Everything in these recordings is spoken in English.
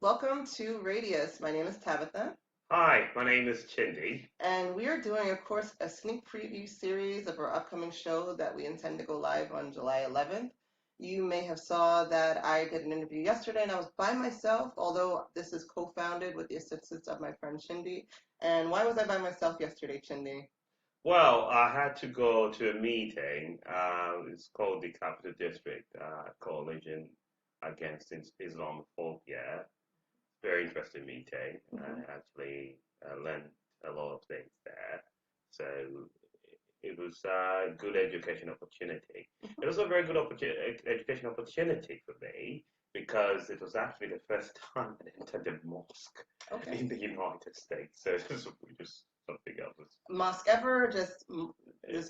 Welcome to Radius. My name is Tabitha, Hi, my name is Chindi. and we are doing, of course, a sneak preview series of our upcoming show that we intend to go live on July 11th. You may have saw that I did an interview yesterday, and I was by myself, although this is co-founded with the assistance of my friend Chindi. And why was I by myself yesterday, Chindi? Well, I had to go to a meeting. It's called the Capital District Coalition Against Islamophobia. Very interesting meeting. Hmm. I actually learned a lot of things there. So it was a good education opportunity. It was a very good education opportunity for me because it was actually the first time I entered a mosque Okay. in the United States. So it was just something else. Mosque ever? Just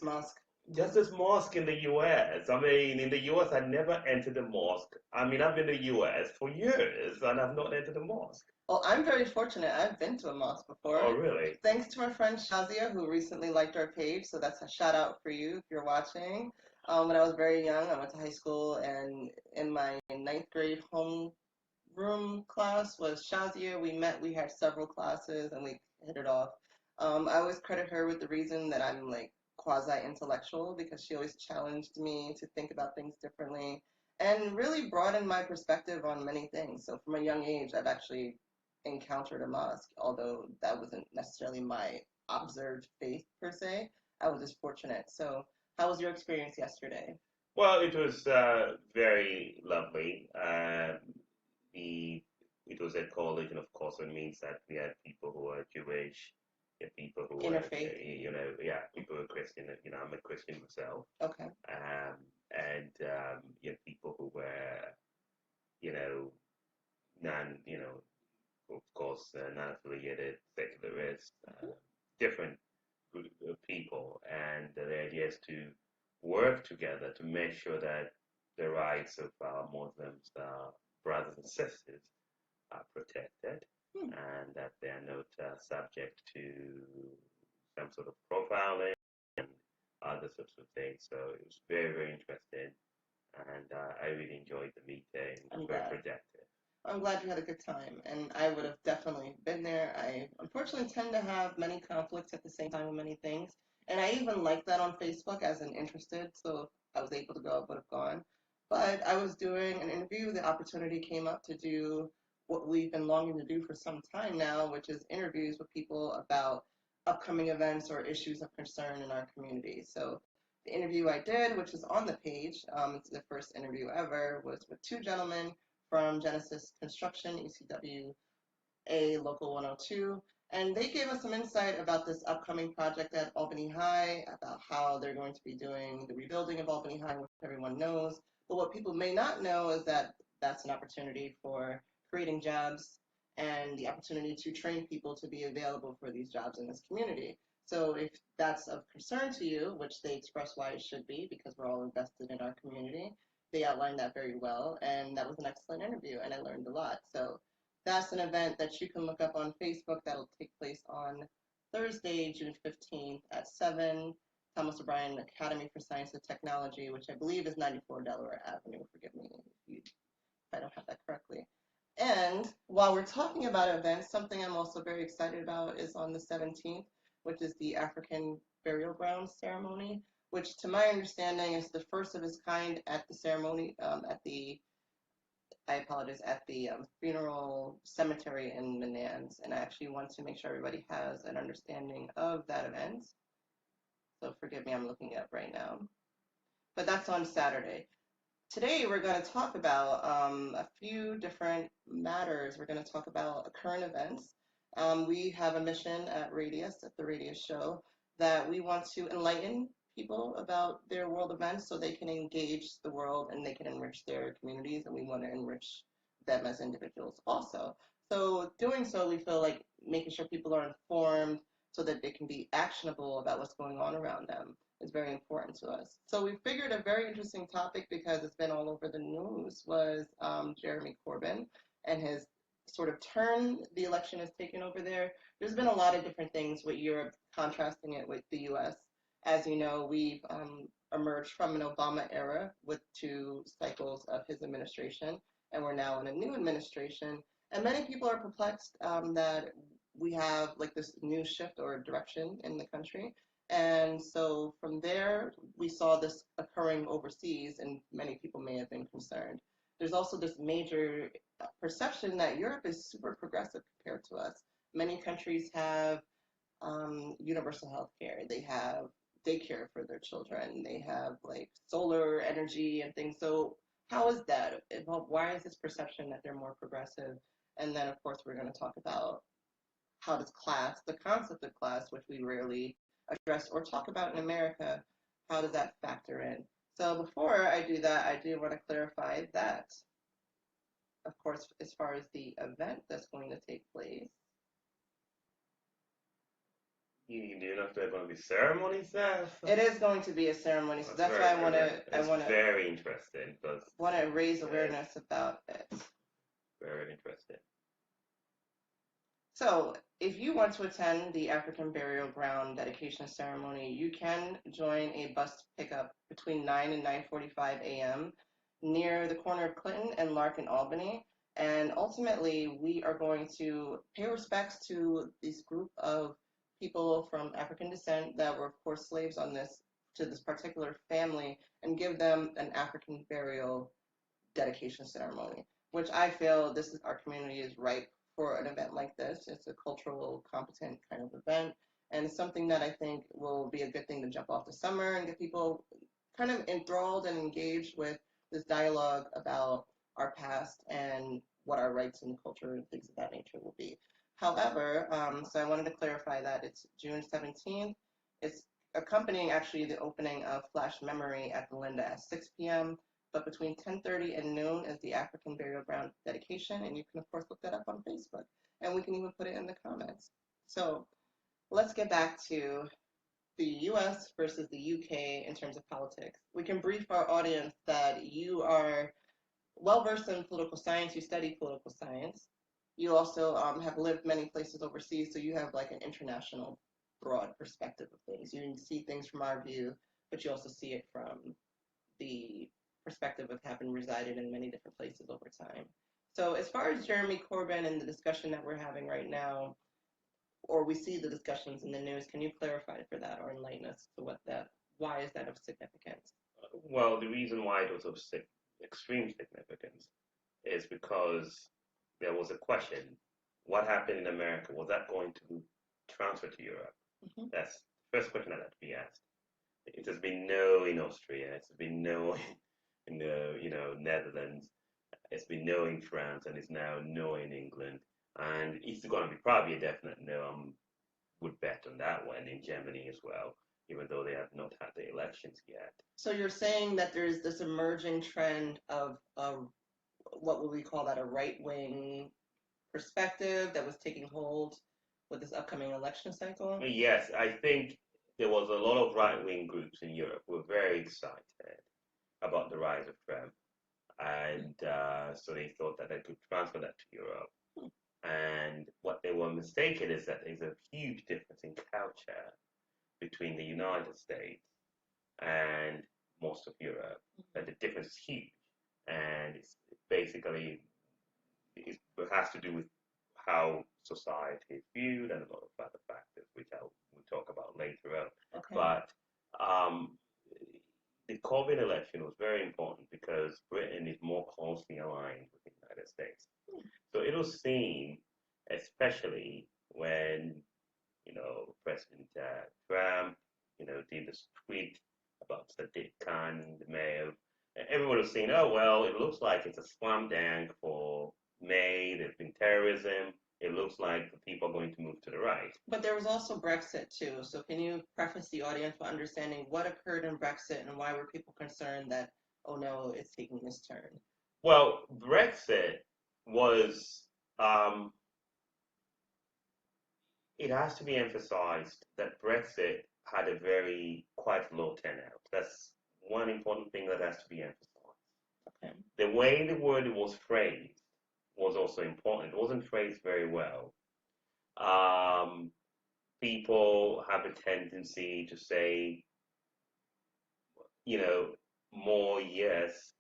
mosque. Just this mosque in the US. I mean, in the US, I never entered a mosque. I mean, I've been in the US for years and I've not entered a mosque. Well, I'm very fortunate. I've been to a mosque Oh, before. really? Thanks to my friend Shazia, who recently liked our page. So that's a shout out for you if you're watching. When I was very young, I went to high school, and in my ninth grade homeroom class was Shazia. We met, we had several classes, and we hit it off. I always credit her with the reason that I'm like quasi intellectual because she always challenged me to think about things differently and really broadened my perspective on many things. So from a young age, I've actually encountered a mosque, although that wasn't necessarily my observed faith per se. I was just fortunate. So, how was your experience yesterday? Well, it was very lovely. The it was a coalition, of course. It means that we had people who are Jewish, people who were, Interfaith. people who are Christian. I'm a Christian myself, Okay. and people who were, you know, non, of course, non-affiliated secularists, different group of people, and the idea is to work together to make sure that the rights of our Muslims brothers and sisters are protected Hmm. and that they are not subject to some sort of profiling and other sorts of things. So it was very, very interesting, and I really enjoyed the meeting. It was I'm very glad. productive. I'm glad you had a good time, and I would have definitely been there. I unfortunately tend to have many conflicts at the same time with many things, and I even like that on Facebook as an interested. So if I was able to go, I would have gone. But I was doing an interview. The opportunity came up to do what we've been longing to do for some time now, which is interviews with people about upcoming events or issues of concern in our community. So the interview I did, which is on the page, it's the first interview ever, was with two gentlemen from Genesis Construction, ECWA Local 102. And they gave us some insight about this upcoming project at Albany High, about how they're going to be doing the rebuilding of Albany High, which everyone knows. But what people may not know is that that's an opportunity for creating jobs and the opportunity to train people to be available for these jobs in this community. So if that's of concern to you, which they express why it should be, because we're all invested in our community, they outlined that very well, and that was an excellent interview, and I learned a lot. So that's an event that you can look up on Facebook that'll take place on Thursday, June 15th at 7, Thomas O'Brien Academy for Science and Technology, which I believe is 94 Delaware Avenue. Forgive me if I don't have that correctly. And while we're talking about events, something I'm also very excited about is on the 17th, which is the African Burial Grounds ceremony, which to my understanding is the first of its kind at the ceremony, I apologize, at the funeral cemetery in Manans. And I actually want to make sure everybody has an understanding of that event. So forgive me, I'm looking it up right now. But that's on Saturday. Today, we're going to talk about a few different matters. We're going to talk about current events. We have a mission at Radius, at the Radius Show, that we want to enlighten people about their world events so they can engage the world and they can enrich their communities, and we want to enrich them as individuals also. So, doing so, we feel like making sure people are informed so that they can be actionable about what's going on around them is very important to us. So we figured a very interesting topic because it's been all over the news was Jeremy Corbyn and his sort of turn the election has taken over there. There's been a lot of different things with Europe contrasting it with the U.S. As you know, we've emerged from an Obama era with two cycles of his administration, and we're now in a new administration. And many people are perplexed that we have like this new shift or direction in the country. And so from there, we saw this occurring overseas, and many people may have been concerned. There's also this major perception that Europe is super progressive compared to us. Many countries have universal health care. They have daycare for their children. They have like solar energy and things. So how is that? Well, why is this perception that they're more progressive? And then of course we're going to talk about how does class, the concept of class, which we rarely address or talk about in America, how does that factor in? So before I do that, I do want to clarify that, of course, as far as the event that's going to take place, You do not there going to be ceremonies there? it is going to be a ceremony, so That's that's very, why it's very interesting because want to raise it's awareness about it. very interesting. So, if you want to attend the African Burial Ground dedication ceremony, you can join a bus pickup between 9 and 9:45 a.m. near the corner of Clinton and Lark in Albany. And ultimately, we are going to pay respects to this group of people from African descent that were, of course, slaves on this to this particular family and give them an African burial dedication ceremony, which I feel this is our community is ripe for an event like this. It's a cultural competent kind of event, and it's something that I think will be a good thing to jump off the summer and get people kind of enthralled and engaged with this dialogue about our past and what our rights and culture and things of that nature will be. However, so I wanted to clarify that it's June 17th. It's accompanying actually the opening of Flash Memory at the Linda at 6 p.m. But between 10:30 and noon is the African Burial Ground dedication, and you can of course look that up on Facebook, and we can even put it in the comments. So let's get back to the U.S. versus the U.K. in terms of politics. We can brief our audience that you are well versed in political science. You study political science. You also have lived many places overseas, so you have like an international, broad perspective of things. You see things from our view, but you also see it from the perspective of having resided in many different places over time. So, as far as Jeremy Corbyn and the discussion that we're having right now, or we see the discussions in the news, can you clarify for that or enlighten us to what that, why is that of significance? Well, the reason why it was of extreme significance is because there was a question: what happened in America? Was that going to transfer to Europe? Mm-hmm. That's the first question that had to be asked. It has been no in Austria. It's been no in the Netherlands. It's been no in France, and it's now no in England. And it's going to be probably a definite no. I would bet on that one in Germany as well, even though they have not had the elections yet. So you're saying that there's this emerging trend of what would we call that, a right wing perspective that was taking hold with this upcoming election cycle? Yes, I think there was a lot of right-wing groups in Europe who were very excited about the rise of Trump, and so they thought that they could transfer that to Europe. And what they were mistaken is that there's a huge difference in culture between the United States and most of Europe. That the difference is huge, and it's basically it has to do with how society is viewed and a lot of other factors, which I will talk about later on. Okay. But um, the COVID election was very important because Britain is more closely aligned with the United States. So it was seen, especially when President Trump, did this tweet about Sadiq Khan, the mayor. Everyone was saying, "Oh well, it looks like it's a slam dunk for May. There's been terrorism. It looks like the people are going to move to the right." But there was also Brexit too. So can you preface the audience for understanding what occurred in Brexit and why were people concerned that, oh no, it's taking this turn? Well, Brexit was. It has to be emphasized that Brexit had a very quite low turnout. That's one important thing that has to be emphasized. Okay. The way the word was phrased was also important. It wasn't phrased very well. Um, People have a tendency to say, more yes,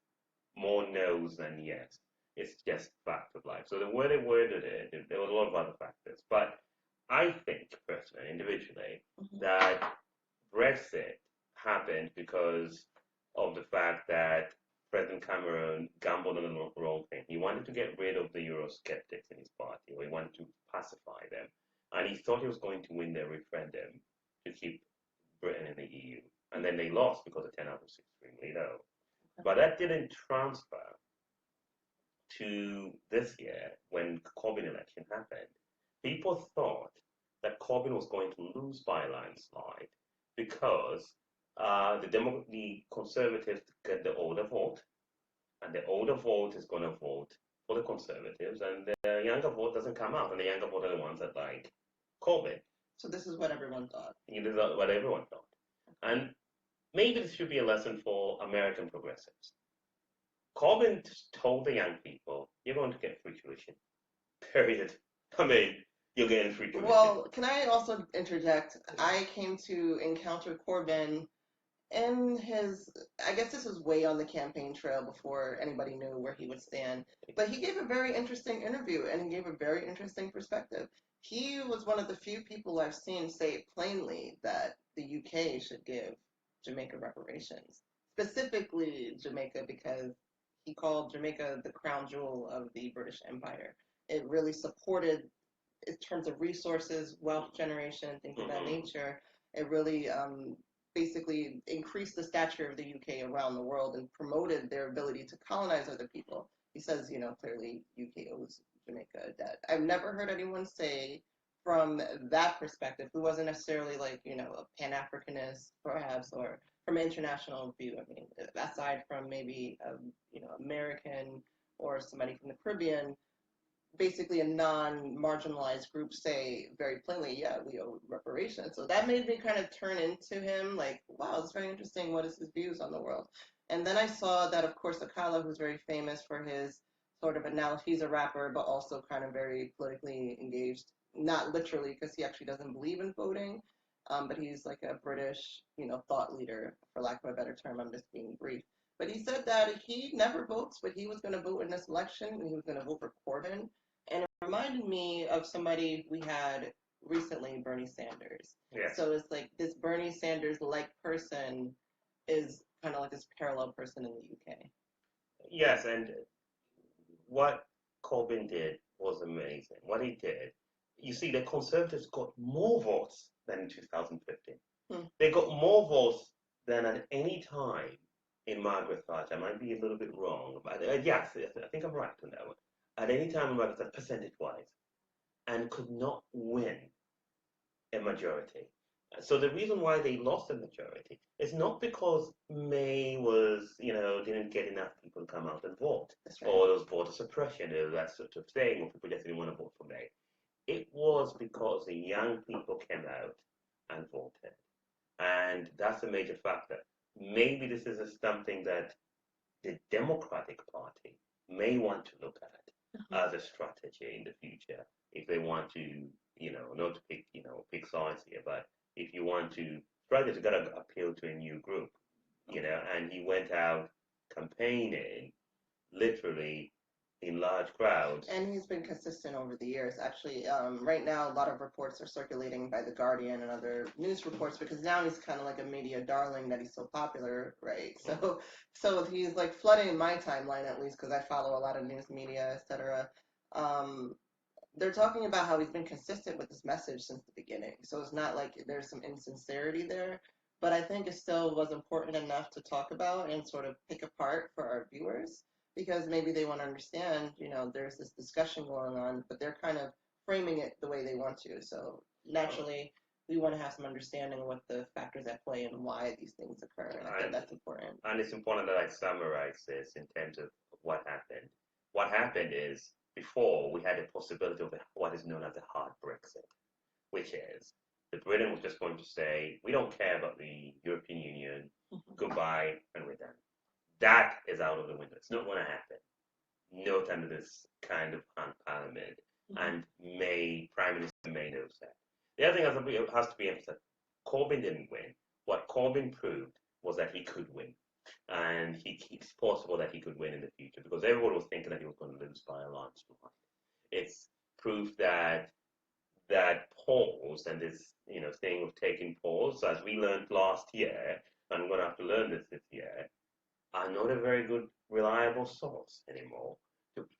more no's than yes. It's just fact of life. So the way they worded it, there was a lot of other factors. But I think, personally, individually, Hmm. that Brexit happened because of the fact that President Cameron gambled on the wrong thing. He wanted to get rid of the Eurosceptics in his party, or he wanted to pacify them. And he thought he was going to win their referendum to keep Britain in the EU. And then they lost because the turnout was extremely low. But that didn't transfer to this year when Corbyn election happened. People thought that Corbyn was going to lose by a landslide because the Conservatives get the older vote, and the older vote is going to vote for the Conservatives, and the younger vote doesn't come out, and the younger vote are the ones that like Corbyn. So this is what everyone thought. This is what everyone thought. And maybe this should be a lesson for American progressives. Corbyn told the young people, you're going to get free tuition. Period. I mean, you're getting free tuition. Well, can I also interject? I came to encounter Corbyn in his, I guess this was way on the campaign trail before anybody knew where he would stand. But he gave a very interesting interview and he gave a very interesting perspective. He was one of the few people I've seen say plainly that the UK should give Jamaica reparations, specifically Jamaica, because he called Jamaica the crown jewel of the British Empire. It really supported, in terms of resources, wealth generation, things of that nature. It really basically increased the stature of the UK around the world and promoted their ability to colonize other people. He says, clearly UK owes Jamaica a debt. I've never heard anyone say from that perspective, who wasn't necessarily like, a Pan-Africanist perhaps, or from an international view. I mean, aside from maybe, American or somebody from the Caribbean, basically a non-marginalized group say very plainly, yeah, we owe reparations. So that made me kind of turn into him, like, wow, it's very interesting. What is his views on the world? And then I saw that, of course, Akala, who's very famous for his sort of analysis, he's a rapper, but also kind of very politically engaged. Not literally, because he actually doesn't believe in voting, but he's like a British, thought leader, for lack of a better term. I'm just being brief. But he said that he never votes, but he was going to vote in this election, and he was going to vote for Corbyn. And it reminded me of somebody we had recently, Bernie Sanders. Yes. So it's like this Bernie Sanders like person is kind of like this parallel person in the UK. Yes, and what Corbyn did was amazing. What he did, you see, the Conservatives got more votes than in 2015. They got more votes than at any time in Margaret Thatcher. I might be a little bit wrong, but yes, I think I'm right on that one. At any time in Margaret Thatcher, percentage-wise, and could not win a majority. So the reason why they lost a majority is not because May was, didn't get enough people to come out and vote, Right. or there was voter suppression, or that sort of thing, or people just didn't want to vote for May. It was because the young people came out and voted. And that's a major factor. Maybe this is something that the Democratic Party may want to look at as a strategy in the future if they want to, not to pick sides here, but if you want to strategy, got to appeal to a new group, and he went out campaigning literally in large crowds. And he's been consistent over the years. Actually, right now, a lot of reports are circulating by The Guardian and other news reports because now he's kind of like a media darling that he's so popular, right? So he's like flooding my timeline at least because I follow a lot of news media, etc. They're talking about how he's been consistent with this message since the beginning. So it's not like there's some insincerity there, but I think it still was important enough to talk about and sort of pick apart for our viewers because maybe they want to understand, there's this discussion going on, but they're kind of framing it the way they want to. So naturally, we want to have some understanding of what the factors at play and why these things occur. And I think that's important. And it's important that I summarize this in terms of what happened. What happened is before we had a possibility of what is known as a hard Brexit, which is that Britain was just going to say, we don't care about the European Union, goodbye, and we're done. That is out of the window. It's not going to happen. Not under this kind of parliament. And Prime Minister May knows that. The other thing has to be emphasized. Corbyn didn't win. What Corbyn proved was that he could win. and it's possible that he could win in the future because everyone was thinking that he was going to lose by a landslide. It's proof that polls and this thing of taking polls, as we learned last year, and we're going to have to learn this year, are not a very good reliable source anymore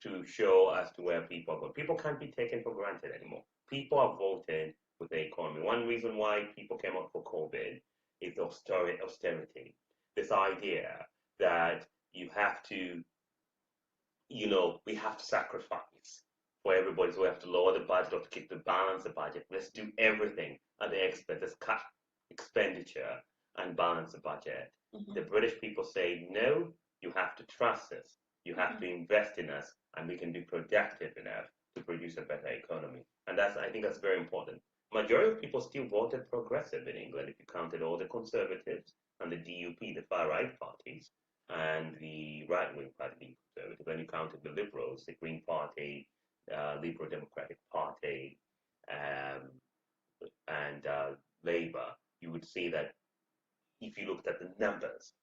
to show as to where people are going. People can't be taken for granted anymore. People are voting with the economy. One reason why people came up for COVID is austerity. This idea that you have to, we have to sacrifice for everybody. So we have to lower the budget or to keep the balance the budget. Let's do everything at the expense. Let's cut expenditure and balance the budget. The British people say, no, you have to trust us. You have to invest in us, and we can be productive enough to produce a better economy. And I think that's very important. Majority of people still voted progressive in England if you counted all the Conservatives and the DUP, the far right parties, and the right wing party being conservative. When you counted the Liberals, the Green Party, Liberal Democratic Party, um, and Labour, you would see that if you looked at the numbers,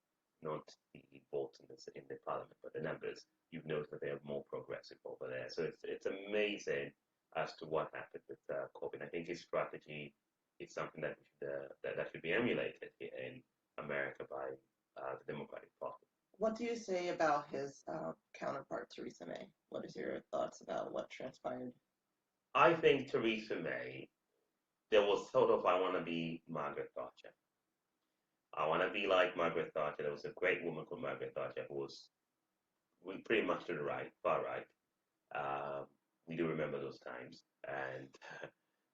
not the votes in the parliament, but the numbers, you've noticed that they are more progressive over there. So it's amazing as to what happened with Corbyn. I think his strategy is something that should be emulated here in America by the Democratic Party. What do you say about his counterpart, Theresa May? What is your thoughts about what transpired? I think Theresa May, there was sort of, I want to be Margaret Thatcher. I want to be like Margaret Thatcher. There was a great woman called Margaret Thatcher who was pretty much to the right, far right. We do remember those times, and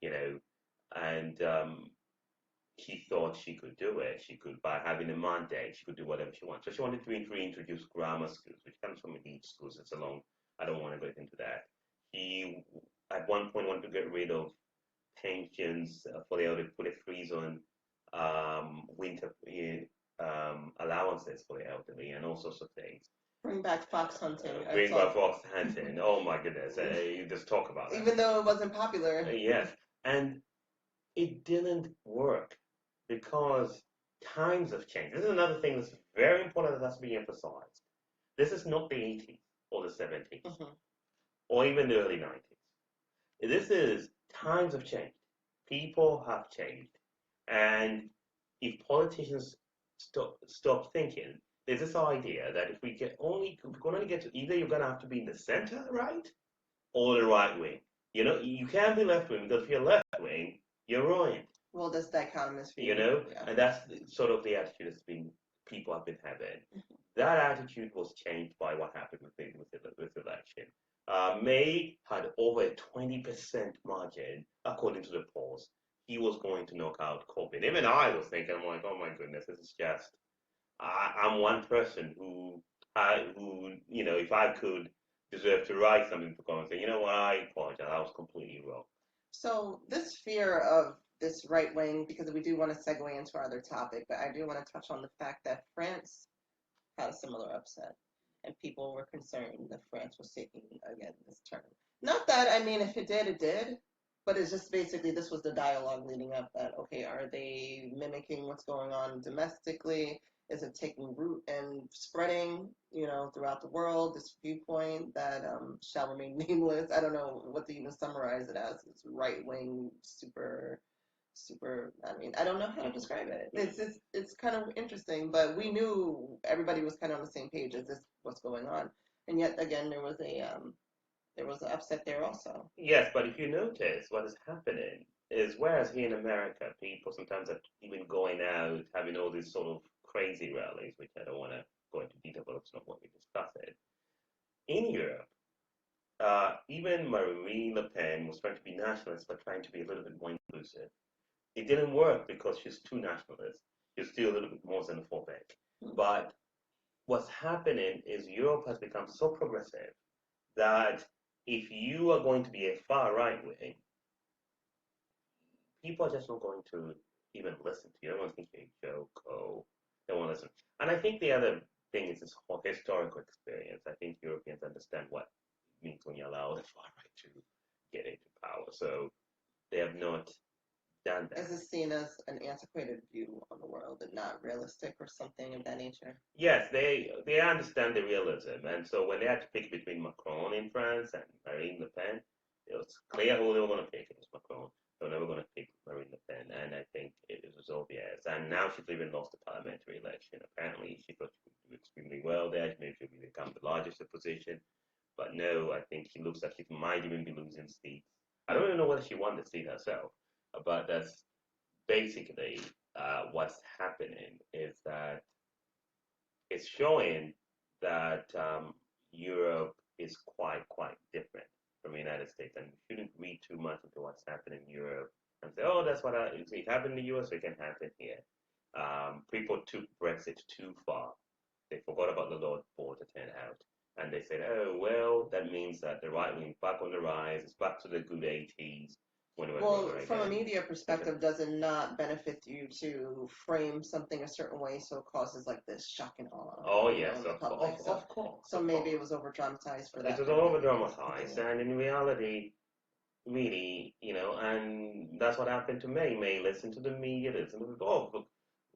you know, and she thought she could do it. She could, by having a mandate, she could do whatever she wanted. So she wanted to reintroduce grammar schools, which comes from elite schools. It's a long. I don't want to go into that. She, at one point, wanted to get rid of pensions for the elderly, put a freeze on winter allowances for the elderly, and all sorts of things. Bring back fox hunting. Bring back fox hunting. Oh my goodness! You just talk about that. Even though it wasn't popular. Yes, and it didn't work because times have changed. This is another thing that's very important that has to be emphasized. This is not the 80s or the 70s or even the early 90s. This is times have changed. People have changed. And if politicians stop thinking, there's this idea that if we can only get to either you're going to have to be in the center right or the right wing. You can't be left wing because if you're left wing, you're ruined. Well, that's dichotomous for Yeah. And that's sort of the attitude people have been having. That attitude was changed by what happened with the election. May had over a 20% margin, according to the polls. He was going to knock out Corbyn. Even I was thinking, I'm like, oh my goodness, this is just. I'm one person who, if I could, deserve to write something to come and say, you know what, I apologize, I was completely wrong. So this fear of this right wing, because we do want to segue into our other topic, but I do want to touch on the fact that France had a similar upset, and people were concerned that France was taking again this turn. Not that, I mean, if it did, it did, but it's just basically this was the dialogue leading up that, okay, are they mimicking what's going on domestically? Is it taking root and spreading, throughout the world, this viewpoint that shall remain nameless? I don't know what to even summarize it as. It's right wing, super, I mean, I don't know how to describe it. It's kind of interesting, but we knew everybody was kind of on the same page as this what's going on, and yet again there was an upset there also. Yes, but if you notice what is happening is whereas here in America people sometimes are even going out having all these sort of crazy rallies, which I don't want to go into detail, but it's not what we discussed it. In Europe, even Marine Le Pen was trying to be nationalist, but trying to be a little bit more inclusive. It didn't work because she's too nationalist. She's still a little bit more xenophobic. But what's happening is Europe has become so progressive that if you are going to be a far right wing, people are just not going to even listen to you. Everyone's thinking a joke. Oh, they won't listen. And I think the other thing is this whole historical experience. I think Europeans understand what it means when you allow the far right to get into power. So they have not done Is that. this seen as an antiquated view on the world and not realistic or something of that nature? Yes, they understand the realism, and so when they had to pick between Macron in France and Marine Le Pen, it was clear who they were going to pick. It was Macron. They were never going to pick Marine Le Pen, and I think it was obvious. And now she's even lost the parliamentary election. Apparently, she thought she would do extremely well there. Maybe she'll become the largest opposition. But no, I think she looks like she might even be losing seats. I don't even know whether she won the seat herself, but that's basically what's happening is that it's showing that Europe is quite different from the United States, and we shouldn't read too much into what's happening in Europe and say, "Oh, that's what it happened in the U.S., so it can happen here." People took Brexit too far. They forgot about the Lord border turnout, and they said, "Oh, well, that means that the right wing is back on the rise. It's back to the good 80s when we went Well, over from a again." media perspective, does it not benefit you to frame something a certain way so it causes like this shock and awe, Oh you know, yes, in the public? So, of course, so of maybe it course. was over dramatized for It that was all over purpose. dramatized, and in reality, really, and that's what happened to May. May listened to the media, listened to the look,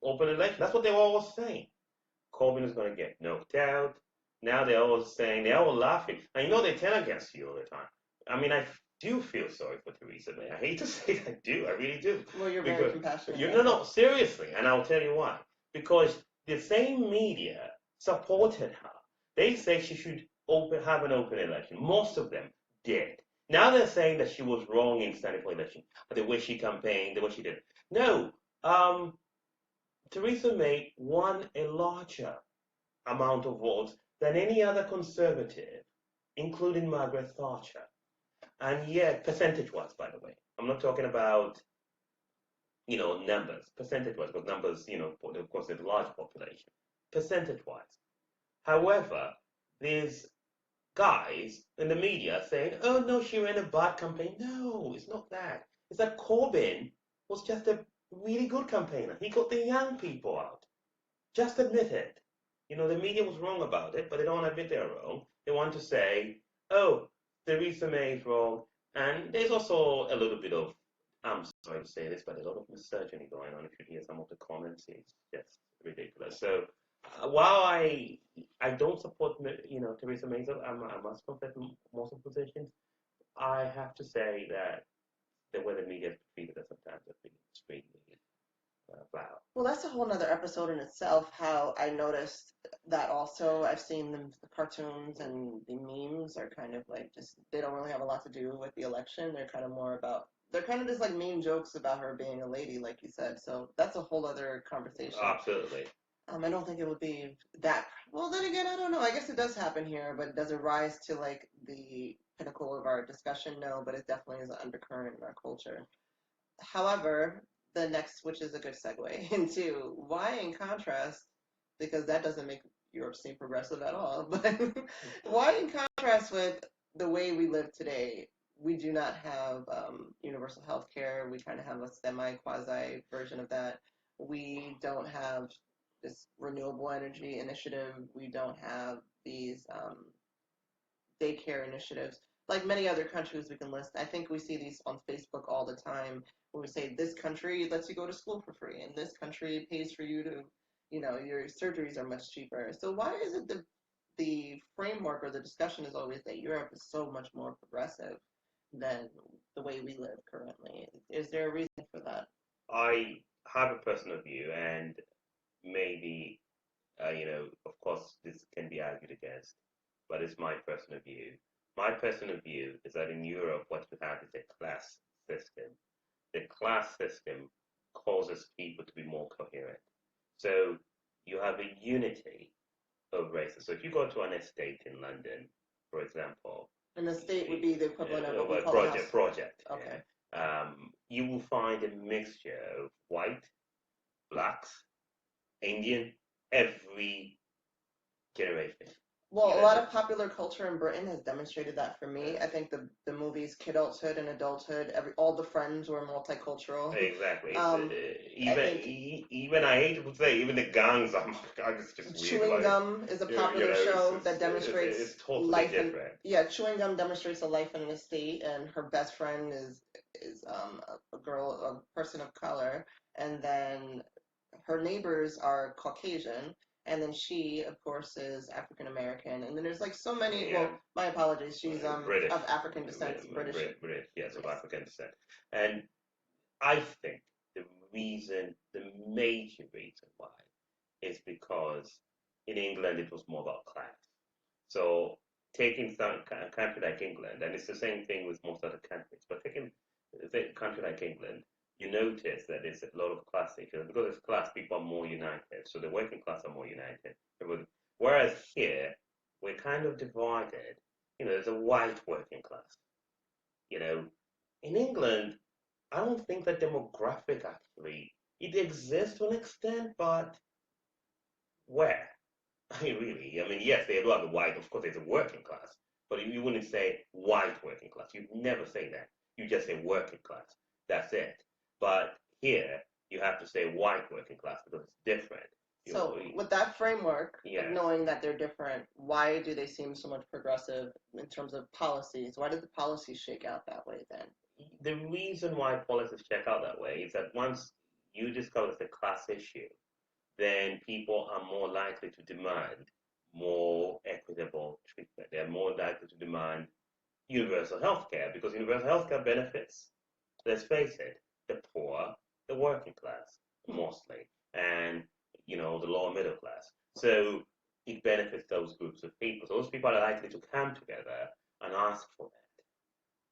open election. That's what they were all saying. Corbyn is going to get knocked out. Now they're all saying, they're all laughing. And they turn against you all the time. I mean, I do feel sorry for Theresa May. I hate to say it, I do. I really do. Well, you're very Because, compassionate. no, seriously. And I'll tell you why. Because the same media supported her. They say she should have an open election. Most of them did. Now they're saying that she was wrong in standing for election. The way she campaigned, the way she did. No. Theresa May won a larger amount of votes than any other conservative, including Margaret Thatcher. And yet, percentage-wise, by the way, I'm not talking about numbers, percentage-wise, because numbers, of course, there's a large population, percentage-wise. However, there's guys in the media saying, "Oh no, she ran a bad campaign." No, it's not that. It's that Corbyn was just a really good campaigner. He got the young people out. Just admit it. The media was wrong about it, but they don't want to admit they're wrong. They want to say, "Oh, Theresa May is wrong." And there's also a little bit of, I'm sorry to say this, but a lot of misogyny going on. If you hear some of the comments, it's just ridiculous. So while I don't support, Theresa May, I must confess most of the positions, I have to say that the way the media has treated us sometimes has been extremely foul. Well, that's a whole nother episode in itself. How I noticed that also. I've seen the cartoons and the memes are kind of like just, they don't really have a lot to do with the election. They're kind of more about, they're kind of just like meme jokes about her being a lady, like you said. So that's a whole other conversation. Absolutely. I don't think it would be that. Well, then again, I don't know. I guess it does happen here, but does it rise to like the pinnacle of our discussion? No, but it definitely is an undercurrent in our culture. However, the next, which is a good segue into why, in contrast, because that doesn't make Europe seem progressive at all, but why, in contrast with the way we live today, we do not have universal health care. We kind of have a semi quasi version of that. We don't have this renewable energy initiative. We don't have these daycare initiatives. Like many other countries we can list, I think we see these on Facebook all the time where we say this country lets you go to school for free and this country pays for you to, your surgeries are much cheaper. So why is it the framework or the discussion is always that Europe is so much more progressive than the way we live currently? Is there a reason for that? I have a personal view, and maybe, of course, this can be argued against, but it's my personal view. My personal view is that in Europe, what you have is a class system. The class system causes people to be more coherent. So you have a unity of races. So if you go to an estate in London, for example, And the state would be the equivalent of what of we a call a house. project, Okay. you will find a mixture of white, blacks, Indian, every generation. Well, a lot of popular culture in Britain has demonstrated that for me. I think the movies Kidulthood and Adulthood, all the Friends were multicultural. Exactly. Think I hate to say, even the gangs. God, it's just weird. Chewing Gum is a popular show that demonstrates it's totally life different. Chewing Gum demonstrates a life in an estate, and her best friend is is a girl, a person of color, and then her neighbors are Caucasian, and then she, of course, is African American, and then there's like so many. Yeah, Well, my apologies, she's British, of African descent, British. British, yes, of Yes. African descent. And I think the major reason why is because in England it was more about class. So taking a country like England, and it's the same thing with most other countries, but taking a country like England, you notice that there's a lot of class issues because it's class, people are more united. So the working class are more united. Whereas here, we're kind of divided. There's a white working class. You know, in England, I don't think that demographic actually it exists to an extent, but where? I mean, really, I mean, yes, they do have a white, of course, there's a working class, but you wouldn't say white working class. You'd never say that. You just say working class. That's it. But here, you have to say white working class because it's different. So, with that framework of Yes. knowing that they're different, why do they seem so much progressive in terms of policies? Why did the policies shake out that way then? The reason why policies check out that way is that once you discover it's a class issue, then people are more likely to demand more equitable treatment. They're more likely to demand universal health care because universal health care benefits, let's face it, the poor, the working class, mostly, and the lower middle class. So it benefits those groups of people. So those people are likely to come together and ask for that.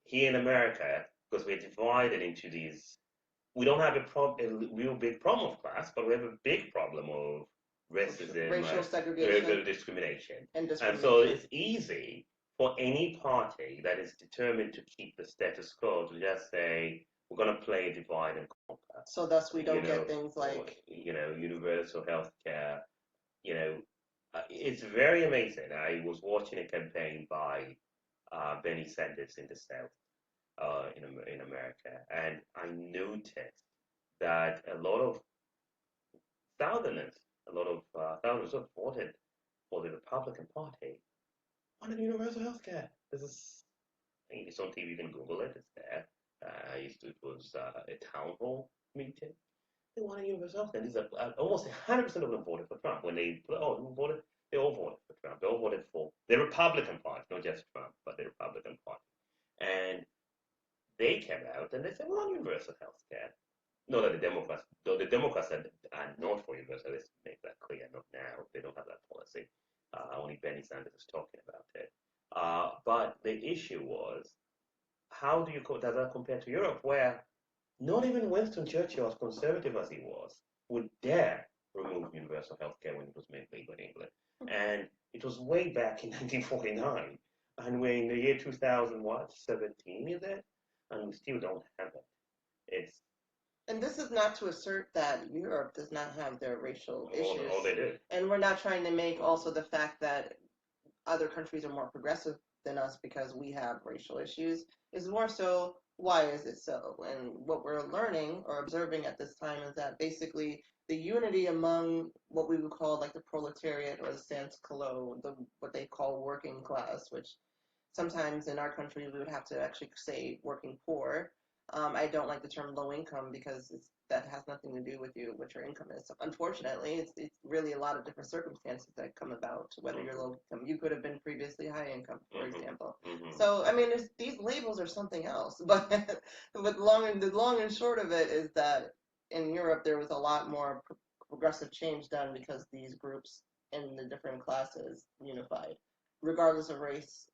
Here in America, because we're divided into these, we don't have a real big problem of class, but we have a big problem of racism, Racial racial segregation discrimination. and And so discrimination. it's easy for any party that is determined to keep the status quo to just say, we're going to play a divide and conquer, So thus we you don't know, get things like universal health care, you know, it's very amazing. I was watching a campaign by Bernie Sanders in the South, in America, and I noticed that a lot of Southerners, a lot of Southerners who voted for the Republican Party wanted universal health care. This is, I think it's on TV. You can Google it. It's there. It was a town hall meeting. They wanted universal health care. Almost 100% of them voted for Trump. When who voted? They all voted for Trump. They all voted for the Republican Party, not just Trump, but the Republican Party. And they came out and they said, we want universal health care. Not that the Democrats, though the Democrats are not for universal, let's make that clear, not now. They don't have that policy. Only Bernie Sanders is talking about it. But the issue was, how does that compare to Europe, where not even Winston Churchill, as conservative as he was, would dare remove universal health care when it was made legal in England. And it was way back in 1949. And we're in the year 2000, what, 17, is it? And we still don't have it. It's And this is not to assert that Europe does not have their racial issues. all they did. And we're not trying to make also the fact that other countries are more progressive than us because we have racial issues. Is more so, why is it so? And what we're learning or observing at this time is that basically the unity among what we would call like the proletariat or the sans culotte, what they call working class, which sometimes in our country we would have to actually say working poor. I don't like the term low income because that has nothing to do with what your income is. So unfortunately, it's really a lot of different circumstances that come about whether you're low income. You could have been previously high income, for example. So I mean, these labels are something else. But the long and short of it is that in Europe there was a lot more progressive change done because these groups in the different classes unified, regardless of race,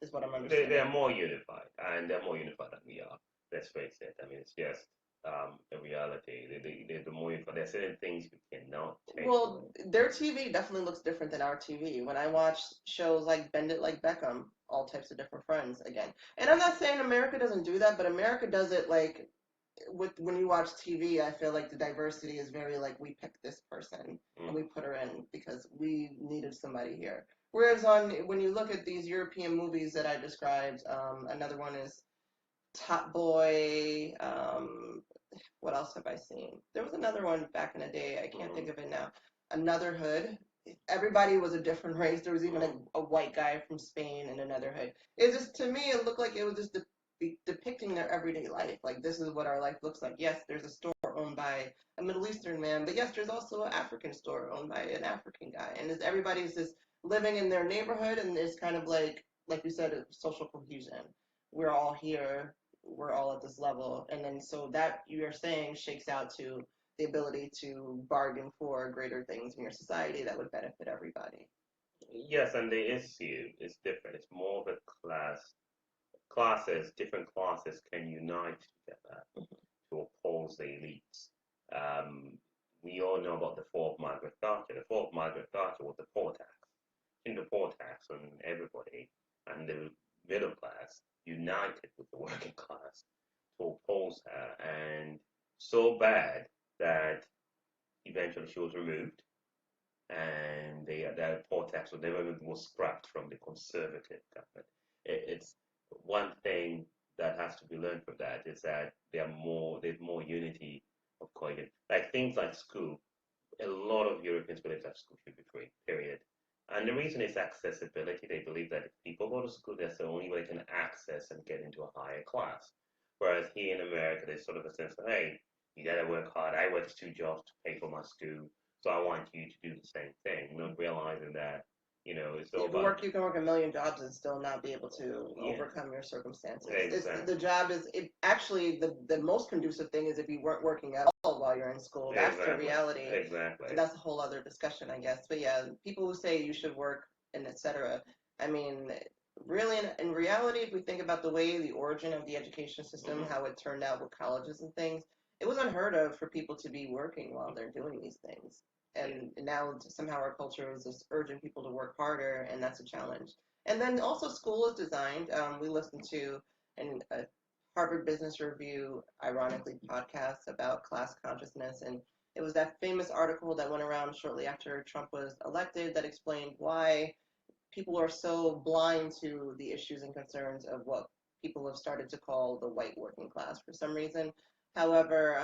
is what I'm understanding. They're more unified, and they're more unified than we are. Let's face it. I mean, it's just a reality. They're more unified. There are certain things you cannot take Well, their TV definitely looks different than our TV. When I watch shows like Bend It Like Beckham, all types of different friends again. And I'm not saying America doesn't do that, but America does it like when you watch TV, I feel like the diversity is very like we picked this person and we put her in because we needed somebody here. Whereas when you look at these European movies that I described, another one is Top Boy. What else have I seen? There was another one back in the day. I can't think of it now. Another Hood. Everybody was a different race. There was even a white guy from Spain in another hood. It just, to me, it looked like it was just depicting depicting their everyday life. Like, this is what our life looks like. Yes, there's a store owned by a Middle Eastern man, but yes, there's also an African store owned by an African guy. And everybody's just living in their neighborhood, and there's kind of like you said, social cohesion. We're all here, we're all at this level. And then so that you're saying shakes out to the ability to bargain for greater things in your society that would benefit everybody. Yes, and the issue is different. It's more of a different classes can unite together to oppose the elites. Um, we all know about the fall of Margaret Thatcher. The fall of Margaret Thatcher was the poor tax. The poor tax on everybody, and the middle class united with the working class to oppose her, and so bad that eventually she was removed, and the poor tax was scrapped from the conservative government. It's one thing that has to be learned from that is that there's more unity of cohesion. Like things like school, a lot of Europeans believe that school should be free, period. And the reason is accessibility. They believe that if people go to school, that's the only way they can access and get into a higher class. Whereas here in America, there's sort of a sense of, hey, you gotta work hard. I worked 2 jobs to pay for my school, so I want you to do the same thing. Not realizing that, it's all about. You can work a million jobs and still not be able to Yeah, overcome your circumstances. exactly. The job is actually the most conducive thing is if you weren't working at all while you're in school. That's the Exactly. reality. Exactly. And that's a whole other discussion, I guess. But yeah, people who say you should work and etc. I mean, really, in reality, if we think about the way the origin of the education system, how it turned out with colleges and things, it was unheard of for people to be working while they're doing these things. And now somehow our culture is just urging people to work harder, and that's a challenge. And then also school is designed. We listened to a Harvard Business Review, ironically, podcast about class consciousness, and it was that famous article that went around shortly after Trump was elected that explained why people are so blind to the issues and concerns of what people have started to call the white working class for some reason. However,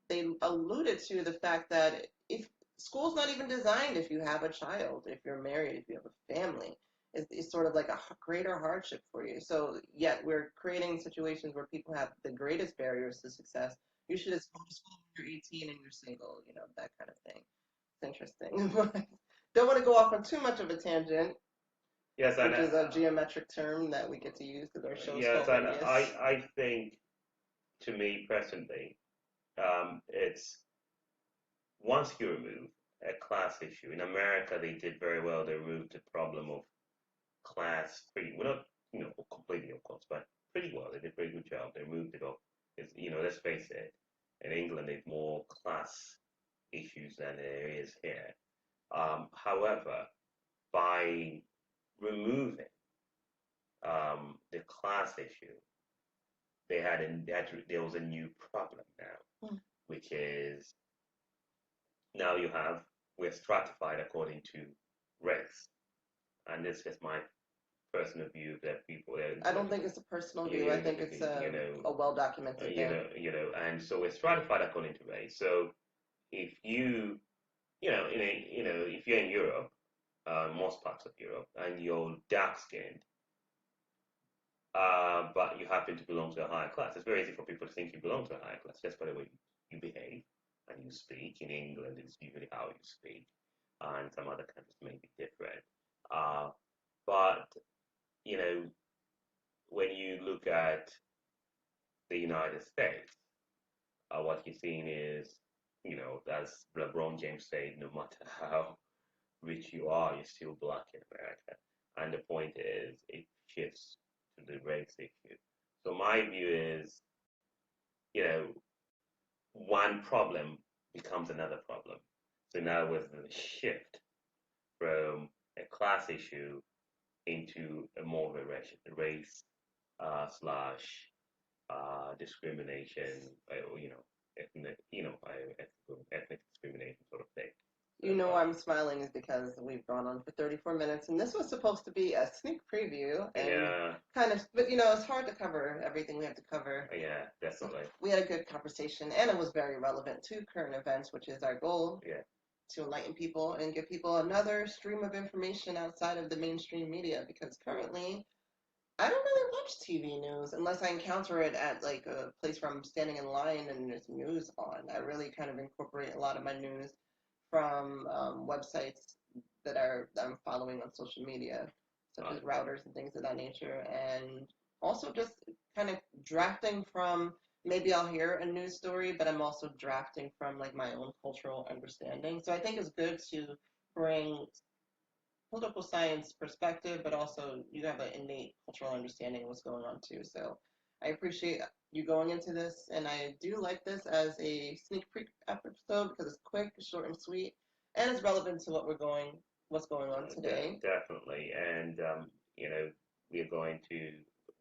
they alluded to the fact that if school's not even designed if you have a child, if you're married, if you have a family, it's sort of like a greater hardship for you. So yet we're creating situations where people have the greatest barriers to success. You should just go to school when you're 18 and you're single, that kind of thing. It's interesting. Don't want to go off on too much of a tangent, Yes, and which is a geometric term that we get to use because our show's yes, called and Radius. I think, to me personally, it's once you remove a class issue. In America, they did very well. They removed the problem of class pretty well, not completely, of course, but pretty well. They did a pretty good job. They removed it off. Let's face it. In England, there's more class issues than there is here. However, by removing the class issue, there was a new problem now, which is now we're stratified according to race, and this is my personal view that people. I don't think it's a personal view. I think it's a well documented thing. And so we're stratified according to race. So if if you're in Europe, most parts of Europe, and you're dark skinned, but you happen to belong to a higher class, it's very easy for people to think you belong to a higher class just by the way you behave and you speak. In England, it's usually how you speak, and some other countries may be different. But you know, when you look at the United States, what you're seeing is, as LeBron James said, no matter how rich you are, you're still black in America. And the point is, it shifts to the race issue. So my view is, you know, one problem becomes another problem. So now with the shift from a class issue into a more of a race slash discrimination, ethnic discrimination sort of thing. So, You know why I'm smiling is because we've gone on for 34 minutes, and this was supposed to be a sneak preview, and yeah, kind of, but it's hard to cover everything we have to cover. yeah, So definitely. we had a good conversation, and it was very relevant to current events, which is our goal Yeah, to enlighten people and give people another stream of information outside of the mainstream media, because currently I don't really watch TV news unless I encounter it at like a place where I'm standing in line and there's news on. I really kind of incorporate a lot of my news from websites that I'm following on social media, such as Okay. routers and things of that nature, and also just kind of drafting from. Maybe I'll hear a news story, but I'm also drafting from like my own cultural understanding. So I think it's good to bring political science perspective, but also you have an innate cultural understanding of what's going on too. So I appreciate you going into this, and I do like this as a sneak peek episode because it's quick, short, and sweet, and it's relevant to what's going on today. Definitely. And, we are going to,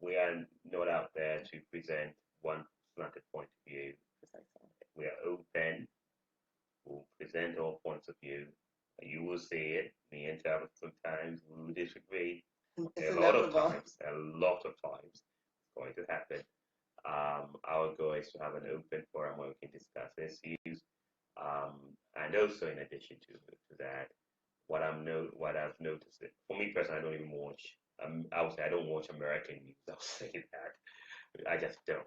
we are not out there to present one slanted point of view. Precisely. We are open. We'll present all points of view. You will see it. Me and Tabitha sometimes we will disagree. It's A inevitable. lot of times it's going to happen. Our goal is to have an open forum where we can discuss issues. And also, in addition to that, what I've noticed it for me personally, I don't even watch. I would say I don't watch American news. I'll say that I just don't.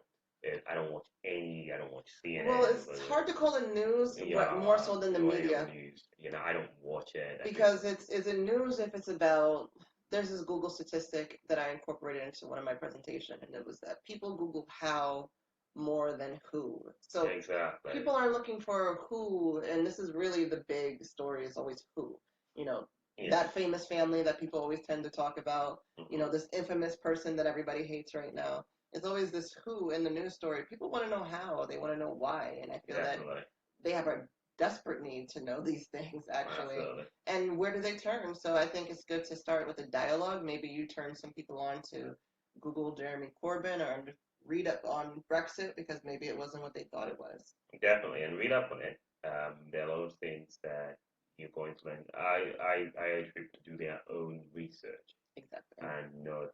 I don't watch any. I don't watch Well, CNN. it's hard to call it news, Yeah, more so than the no media. news. I don't watch it. I just Because it's is it news if it's about there's this Google statistic that I incorporated into one of my presentation and it was that people Google how more than who. So exactly. people are looking for who and this is really the big story is always who. You know, Yes. that famous family that people always tend to talk about, Hmm. this infamous person that everybody hates right now. It's always this who in the news story. People want to know how, they want to know why, and I feel that Definitely. they have a desperate need to know these things actually. Absolutely. And where do they turn? So I think it's good to start with a dialogue. Maybe you turn some people on to Google Jeremy Corbyn or read up on Brexit because maybe it wasn't what they thought it was. Definitely. And read up on it. There are a lot of things that you're going to learn. I urge people to do their own research Exactly. and not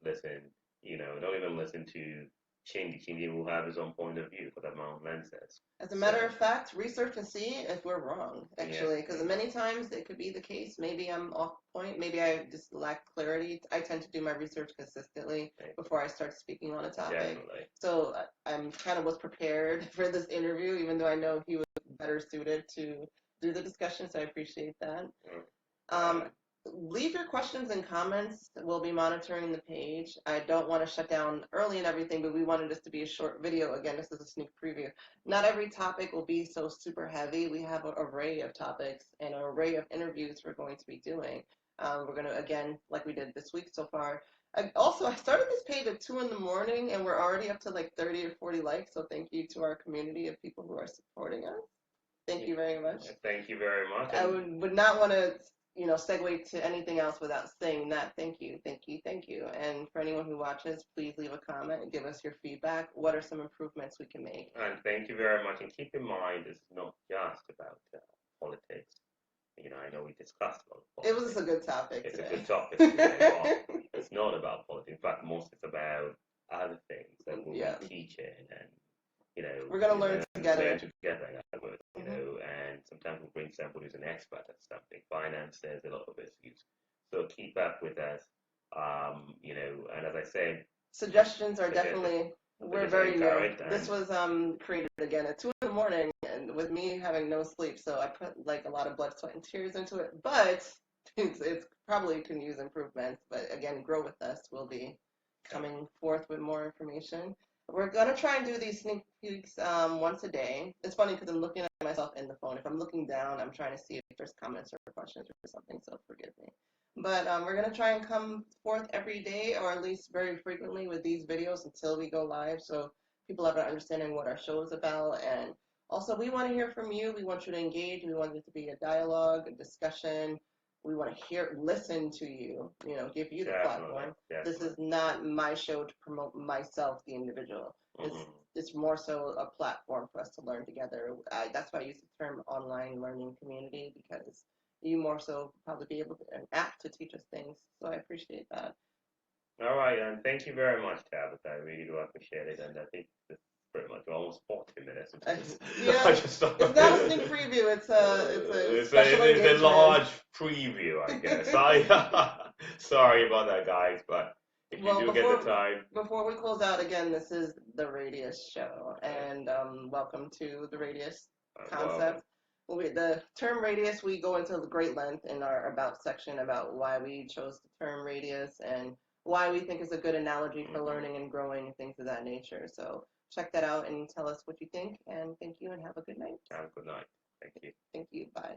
listen, not even listen to Chindy. Chindy will have his own point of view because of my own lenses. As a So, matter of fact, research and see if we're wrong, yeah. actually, because many times it could be the case. Maybe I'm off point. Maybe I just lack clarity. I tend to do my research consistently before I start speaking on a topic. Definitely. So I'm kind of was prepared for this interview, even though I know he was better suited to do the discussion. So I appreciate that. Um, leave your questions and comments. We'll be monitoring the page. I don't want to shut down early and everything, but we wanted this to be a short video. Again, this is a sneak preview. Not every topic will be so super heavy. We have an array of topics and an array of interviews we're going to be doing. We're going to, again, like we did this week so far. I started this page at 2 in the morning, and we're already up to like 30 or 40 likes. So thank you to our community of people who are supporting us. Thank you very much. Thank you very much. I would not want to, segue to anything else without saying that. Thank you, thank you, thank you. And for anyone who watches, please leave a comment and give us your feedback. What are some improvements we can make? And thank you very much. And keep in mind, it's not just about politics. I know we discussed a lot of It politics. was a good topic It's today. a good topic today, but it's not about politics. In fact, most it's about other things that we'll Yeah. be teaching and, We're going to learn together. learn together, in other words, and sometimes we'll bring somebody who's an expert at something. Finance, there's a lot of issues. So keep up with us, and as I said, Suggestions are definitely, we're very new. encouraged. This was created again at 2 in the morning and with me having no sleep, so I put like a lot of blood, sweat, and tears into it, but it's probably can use improvements. But again, grow with us. We'll be coming forth with more information. We're gonna try and do these sneak peeks once a day. It's funny because I'm looking at myself in the phone. If I'm looking down, I'm trying to see if there's comments or questions or something. So forgive me. But we're gonna try and come forth every day, or at least very frequently, with these videos until we go live, so people have an understanding what our show is about. And also, we want to hear from you. We want you to engage. We want it to be a dialogue, a discussion. We want to listen to you. Give you the platform. This is not my show to promote myself, the individual. It's more so a platform for us to learn together. That's why I use the term online learning community, because you more so probably be able to an app to teach us things. So I appreciate that. All right, and thank you very much, Tabitha. I really do appreciate it, and I think it's pretty much almost 40 minutes. Yeah, it's not a sneak preview. It's a special engagement. It's a large preview, I guess. Sorry about that, guys, but If you Well, do get the time, before we close out again, this is the Radius show, okay. and welcome to the Radius Welcome. concept. The term radius, we go into great length in our about section about why we chose the term radius and why we think it's a good analogy for Hmm. learning and growing and things of that nature. So check that out and tell us what you think. And thank you and have a good night. Have a good night. Thank you. Thank you. Bye.